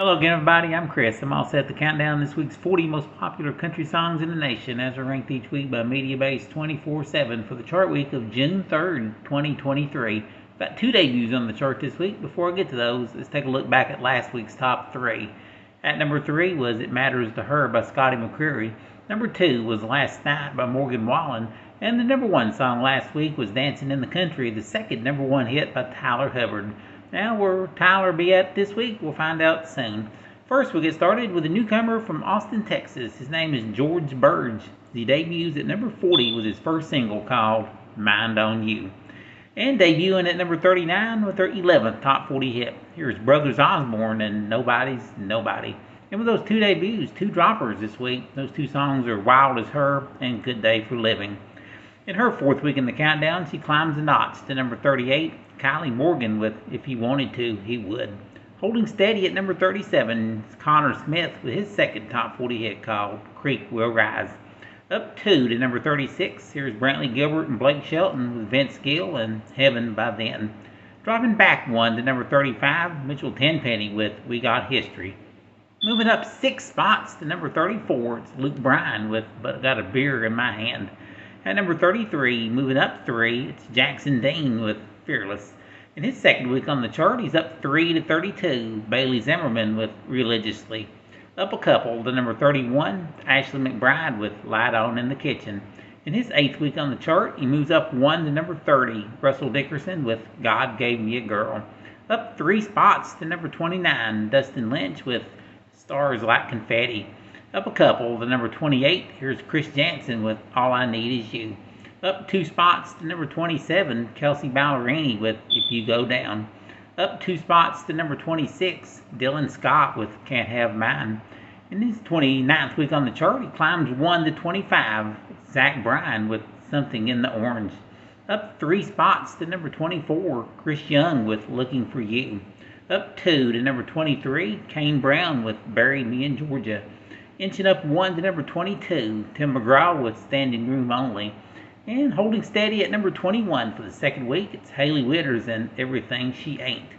Hello again, everybody. I'm Chris. I'm all set to count down this week's 40 most popular country songs in the nation as are ranked each week by MediaBase 24/7 for the chart week of June 3rd, 2023. Got two debuts on the chart this week. Before I get to those, let's take a look back at last week's top three. At number 3 was It Matters to Her by Scotty McCreery. Number 2 was Last Night by Morgan Wallen. And the number 1 song last week was Dancing in the Country, the second number 1 hit by Tyler Hubbard. Now, where Tyler be at this week, we'll find out soon. First, we'll get started with a newcomer from Austin, Texas. His name is George Burge. He debuts at number 40 with his first single called Mind on You. And debuting at number 39 with their 11th top 40 hit. Here's Brothers Osborne and Nobody's Nobody. And with those two debuts, two droppers this week, those two songs are Wild as Her and Good Day for Living. In her fourth week in the countdown, she climbs a notch to number 38, Kylie Morgan with If He Wanted To, He Would. Holding steady at number 37 is Connor Smith with his second top 40 hit called Creek Will Rise. Up 2 to number 36, here's Brantley Gilbert and Blake Shelton with Vince Gill and Heaven by Then. Dropping back 1 to number 35, Mitchell Tenpenny with We Got History. Moving up 6 spots to number 34, it's Luke Bryan with But Got a Beer in My Hand. At number 33, moving up 3, it's Jackson Dean with Fearless. In his second week on the chart, he's up 3 to 32, Bailey Zimmerman with Religiously. Up a couple to number 31, Ashley McBryde with Light On in the Kitchen. In his 8th week on the chart, he moves up 1 to number 30, Russell Dickerson with God Gave Me a Girl. Up 3 spots to number 29, Dustin Lynch with Stars Like Confetti. Up a couple to number 28, here's Chris Janson with All I Need Is You. Up 2 spots to number 27, Kelsey Ballerini with If You Go Down. Up 2 spots to number 26, Dylan Scott with Can't Have Mine. In his 29th week on the chart, he climbs 1 to 25, Zach Bryan with Something in the Orange. Up 3 spots to number 24, Chris Young with Looking for You. Up 2 to number 23, Kane Brown with Bury Me in Georgia. Inching up 1 to number 22, Tim McGraw with Standing Room Only. And holding steady at number 21 for the second week, it's Hailey Whitters and Everything She Ain't.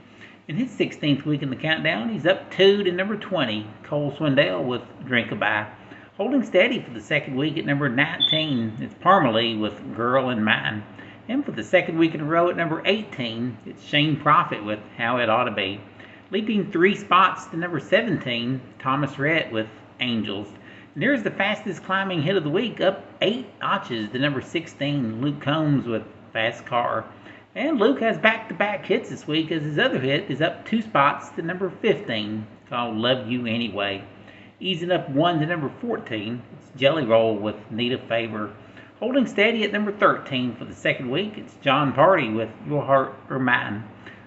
In his 16th week in the countdown, he's up 2 to number 20, Cole Swindell with Drink-A-Bye. Holding steady for the second week at number 19, it's Parmalee with Girl in Mine. And for the second week in a row at number 18, it's Shane Prophet with How It Ought to Be. Leaping 3 spots to number 17, Thomas Rhett with Angels. And there's the fastest climbing hit of the week, up 8 notches to number 16, Luke Combs with Fast Car. And Luke has back-to-back hits this week as his other hit is up 2 spots to number 15, called Love You Anyway. Easing up 1 to number 14, it's Jelly Roll with Need a Favor. Holding steady at number 13 for the second week, it's John Party with Your Heart or Mine.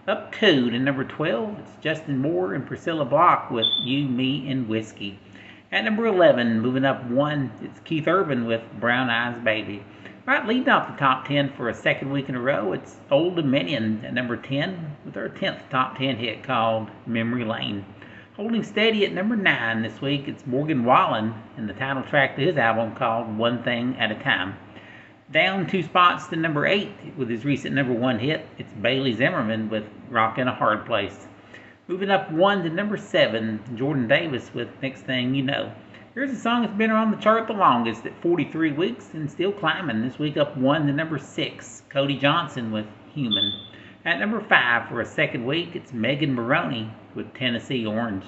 Up 2 to number 12, it's Justin Moore and Priscilla Block with You, Me, and Whiskey. At number 11, moving up 1, it's Keith Urban with Brown Eyes Baby. Right, leading off the top 10 for a second week in a row, it's Old Dominion at number 10 with our 10th top 10 hit called Memory Lane. Holding steady at number 9 this week, it's Morgan Wallen and the title track to his album called One Thing at a Time. Down 2 spots to number 8 with his recent number 1 hit, it's Bailey Zimmerman with Rock in a Hard Place. Moving up 1 to number 7, Jordan Davis with Next Thing You Know. Here's a song that's been on the chart the longest at 43 weeks and still climbing. This week up 1 to number 6, Cody Johnson with Human. At number 5 for a second week, it's Megan Moroney with Tennessee Orange.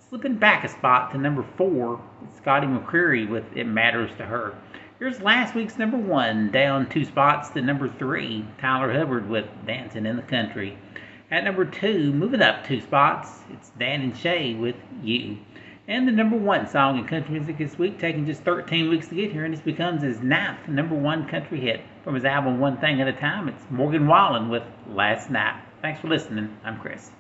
Slipping back a spot to number 4, it's Scotty McCreery with It Matters to Her. Here's last week's number 1, down 2 spots to number 3, Tyler Hubbard with Dancing in the Country. At number 2, moving up 2 spots, it's Dan and Shay with You. And the number 1 song in country music this week, taking just 13 weeks to get here, and this becomes his 9th number 1 country hit. From his album One Thing at a Time, it's Morgan Wallen with Last Night. Thanks for listening. I'm Chris.